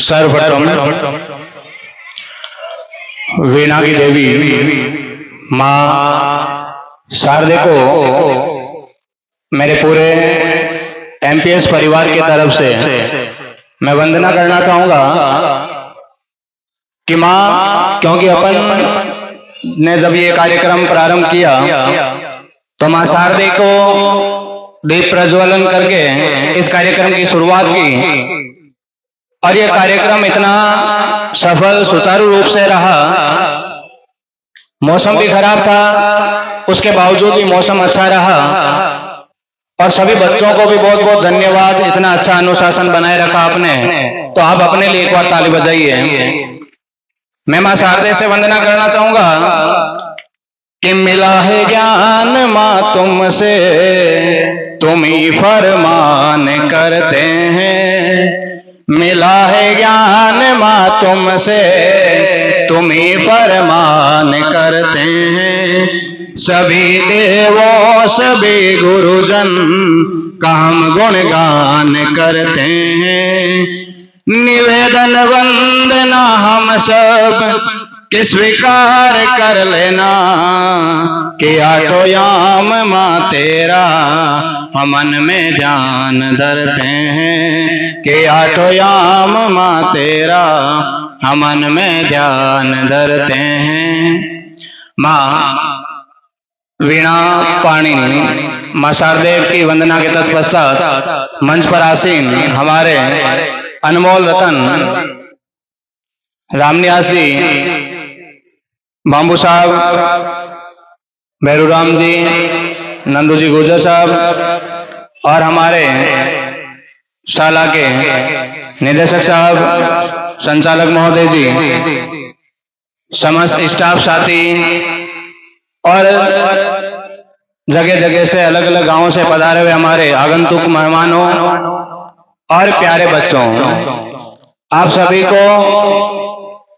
सर्वप्रथम वीणा की देवी माँ शारदे को मेरे पूरे एमपीएस परिवार की तरफ से मैं वंदना करना चाहूंगा कि माँ, क्योंकि अपन ने जब ये कार्यक्रम प्रारंभ किया तो माँ शारदे को दीप प्रज्वलन करके इस कार्यक्रम की शुरुआत की और ये कार्यक्रम इतना सफल सुचारू रूप से रहा। मौसम भी खराब था, उसके बावजूद भी मौसम अच्छा रहा और सभी बच्चों को भी बहुत बहुत धन्यवाद, इतना अच्छा अनुशासन बनाए रखा आपने। तो आप अपने लिए एक बार ताली बजाइए। मैं मां शारदे से वंदना करना चाहूंगा कि मिला है ज्ञान मां तुमसे, तुम ही फरमान करते हैं। मिला है ज्ञान मां तुमसे, तुम ही फरमान करते हैं। सभी देवों सभी गुरुजन का हम गुणगान करते हैं। निवेदन वंदना हम सब कि स्वीकार कर लेना कि आठों याम माँ तेरा हम मन में ध्यान धरते हैं। कि आठों याम माँ तेरा हम मन में ध्यान धरते हैं। माँ वीणा पाणिनि माँ शारदेव की वंदना के तत्पश्चात मंच पर आसीन हमारे अनमोल रतन रामनिवासी बाबू साहब, भैरूराम जी, नंदू जी गुर्जर साहब और हमारे शाला के निदेशक साहब, संचालक महोदय जी, समस्त स्टाफ साथी और जगह जगह से अलग अलग गांवों से पधारे हुए हमारे आगंतुक मेहमानों और प्यारे बच्चों, आप सभी को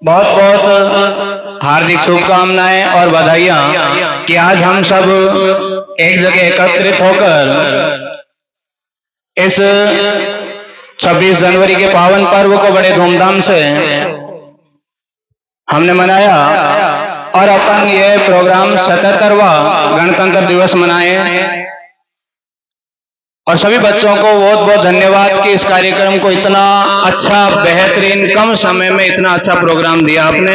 बहुत बहुत हार्दिक शुभकामनाएं और बधाइयां कि आज हम सब एक जगह एकत्रित होकर इस 26 जनवरी के पावन पर्व को बड़े धूमधाम से हमने मनाया और अपन ये प्रोग्राम 77वां गणतंत्र दिवस मनाए। और सभी बच्चों को बहुत बहुत धन्यवाद कि इस कार्यक्रम को इतना अच्छा बेहतरीन कम समय में इतना अच्छा प्रोग्राम दिया आपने,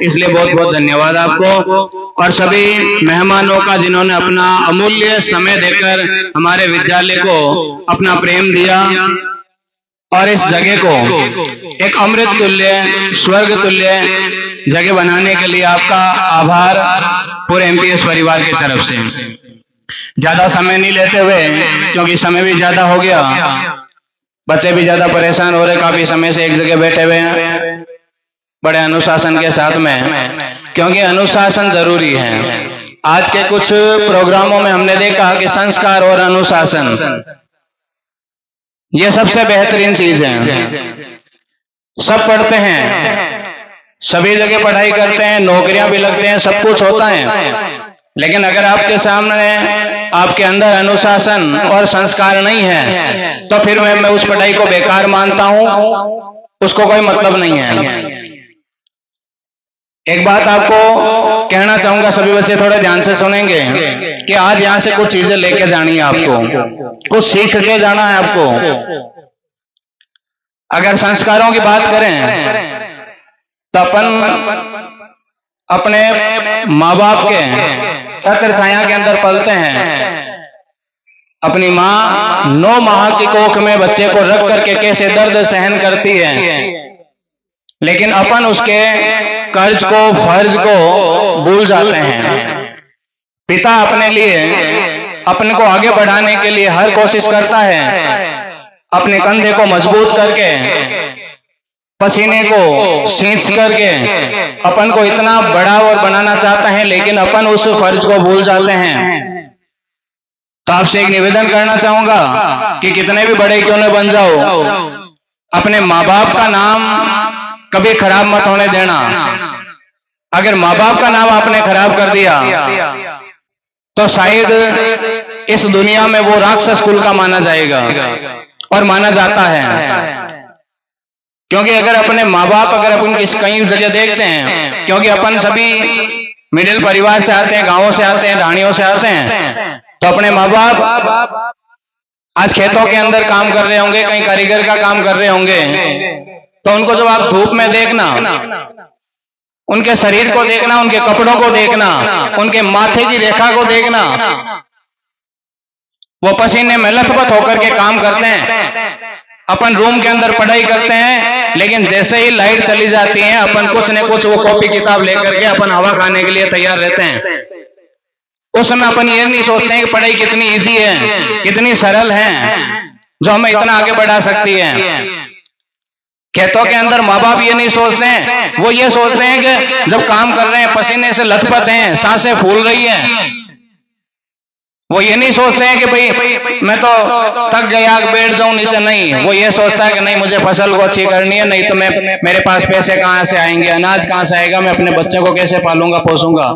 इसलिए बहुत बहुत धन्यवाद आपको। और सभी मेहमानों का जिन्होंने अपना अमूल्य समय देकर हमारे विद्यालय को अपना प्रेम दिया और इस जगह को एक अमृत तुल्य स्वर्ग तुल्य जगह बनाने के लिए आपका आभार पूरे एमपीएस परिवार की तरफ से। ज्यादा समय नहीं लेते हुए, क्योंकि समय भी ज्यादा हो गया, बच्चे भी ज्यादा परेशान हो रहे, काफी समय से एक जगह बैठे हुए हैं बड़े अनुशासन के साथ में, क्योंकि अनुशासन जरूरी है। आज के कुछ प्रोग्रामों में हमने देखा कि संस्कार और अनुशासन ये सबसे बेहतरीन चीज है। सब पढ़ते हैं, सभी जगह पढ़ाई करते हैं, नौकरियां भी लगते हैं, सब कुछ होता है, लेकिन अगर आपके सामने आपके अंदर अनुशासन और संस्कार नहीं है तो फिर मैं उस पढ़ाई को बेकार मानता हूं, उसको कोई मतलब नहीं है। एक बात आपको कहना चाहूंगा, सभी बच्चे थोड़े ध्यान से सुनेंगे कि आज यहां से कुछ चीजें लेके जानी है आपको, कुछ सीख के जाना है आपको। अगर संस्कारों की बात करें तो अपन अपने माँ बाप के छत्र छाया के अंदर पलते हैं। अपनी माँ 9 माह की कोख में बच्चे को रख करके कैसे दर्द सहन करती है, लेकिन अपन उसके कर्ज को फर्ज को भूल जाते हैं। पिता अपने लिए अपने को आगे बढ़ाने के लिए हर कोशिश करता है, अपने कंधे को मजबूत करके पसीने को सींच करके अपन को इतना बड़ा और बनाना चाहता है, लेकिन अपन उस फर्ज को भूल जाते हैं। तो आपसे एक निवेदन करना चाहूंगा कि कितने भी बड़े क्यों न बन जाओ, अपने माँ बाप का नाम कभी खराब मत होने देना। अगर माँ बाप का नाम आपने खराब कर दिया तो शायद इस दुनिया में वो राक्षस कुल का माना जाएगा और माना जाता है। क्योंकि अगर अपने माँ बाप अगर अपन कई जगह देखते हैं, क्योंकि अपन सभी मिडिल परिवार से आते हैं, गांवों से आते हैं, ढाणियों से आते हैं, तो अपने माँ बाप आज खेतों के अंदर काम कर रहे होंगे, कहीं कारीगर का काम कर रहे होंगे, तो उनको जब आप धूप में देखना, उनके शरीर को देखना, उनके कपड़ों को देखना, उनके माथे की रेखा को देखना, वो पसीने में लथपथ होकर के काम करते हैं। अपन रूम के अंदर पढ़ाई करते हैं, लेकिन जैसे ही लाइट चली जाती है, अपन कुछ न कुछ वो कॉपी किताब लेकर के अपन हवा खाने के लिए तैयार रहते हैं। उस समय अपन ये नहीं सोचते हैं कि पढ़ाई कितनी इजी है, कितनी सरल है, जो हमें इतना आगे बढ़ा सकती है। खेतों के अंदर माँ बाप ये नहीं सोचते हैं, वो ये सोचते हैं कि जब काम कर रहे हैं, पसीने से लथपथ हैं, सांसें फूल रही हैं, वो ये नहीं सोचते हैं कि भाई मैं तो थक गया बैठ जाऊं नीचे, नहीं, वो ये सोचता है कि नहीं मुझे फसल को अच्छी करनी है, नहीं तो मेरे पास पैसे कहां से आएंगे, अनाज कहां से आएगा, मैं अपने बच्चों को कैसे पालूंगा पोसूंगा।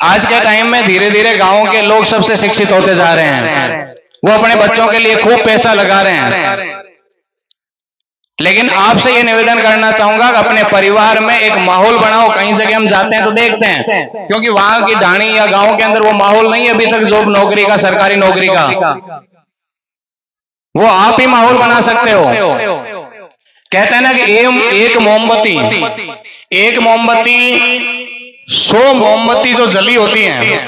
आज के टाइम में धीरे धीरे गांवों के लोग सबसे शिक्षित होते जा रहे हैं, वो अपने बच्चों के लिए खूब पैसा लगा रहे हैं। लेकिन आपसे ये निवेदन करना चाहूंगा कि अपने परिवार में एक माहौल बनाओ। कहीं जगह हम जाते हैं तो देखते हैं, क्योंकि वहां की ढाणी या गांव के अंदर वो माहौल नहीं है अभी तक जॉब नौकरी का, सरकारी नौकरी का, वो आप ही माहौल बना सकते हो। कहते हैं ना कि एक मोमबत्ती 100 मोमबत्ती जो जली होती है,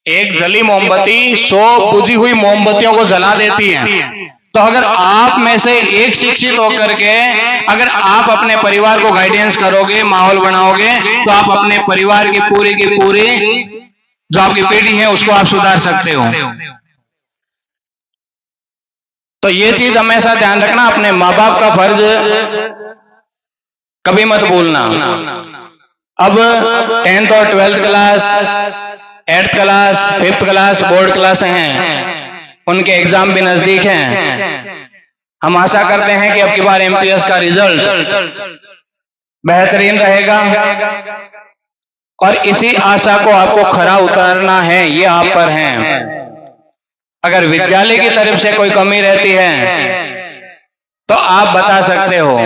एक जली मोमबत्ती 100 बुझी हुई मोमबत्तियों को जला देती है। तो अगर आप में से एक शिक्षित होकर के अगर आप अपने परिवार को गाइडेंस करोगे, माहौल बनाओगे, तो आप अपने परिवार की पूरी जो आपकी पीढ़ी है उसको आप सुधार सकते हो। तो ये चीज हमेशा ध्यान रखना, अपने माँ बाप का फर्ज कभी मत भूलना। अब 10th और 12th class, 8th class, 5th class board class हैं, उनके एग्जाम भी नजदीक हैं। हम आशा करते हैं कि अब की बार एमपीएस का रिजल्ट बेहतरीन रहेगा, और इसी आशा को आपको खरा उतारना है, ये आप पर है। अगर विद्यालय की तरफ से कोई कमी रहती है तो आप बता सकते हो,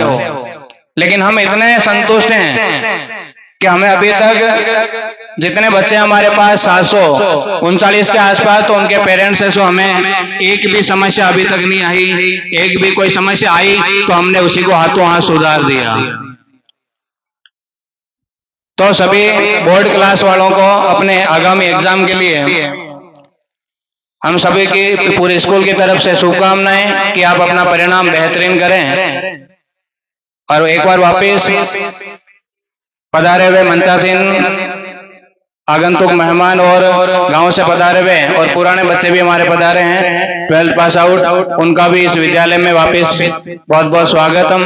लेकिन हम इतने संतुष्ट हैं कि हमें अभी तक जितने बच्चे हमारे पास 739 के आसपास, तो उनके पेरेंट्स से सो हमें एक भी समस्या अभी तक नहीं आई। एक भी कोई समस्या आई तो हमने उसी को हाथों हाथ सुधार दिया। तो सभी बोर्ड क्लास वालों को अपने आगामी एग्जाम के लिए हम सभी की पूरे स्कूल की तरफ से शुभकामनाएं कि आप अपना परिणाम बेहतरीन करें। और एक बार वापस पधारे हुए मंचासीन आगंतुक मेहमान और गांव से पधारे हुए और पुराने बच्चे भी हमारे पधारे हैं, 12th पास आउट, उनका भी इस विद्यालय में वापस बहुत बहुत स्वागतम,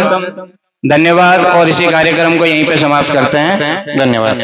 धन्यवाद। और इसी कार्यक्रम को यहीं पे समाप्त करते हैं। धन्यवाद।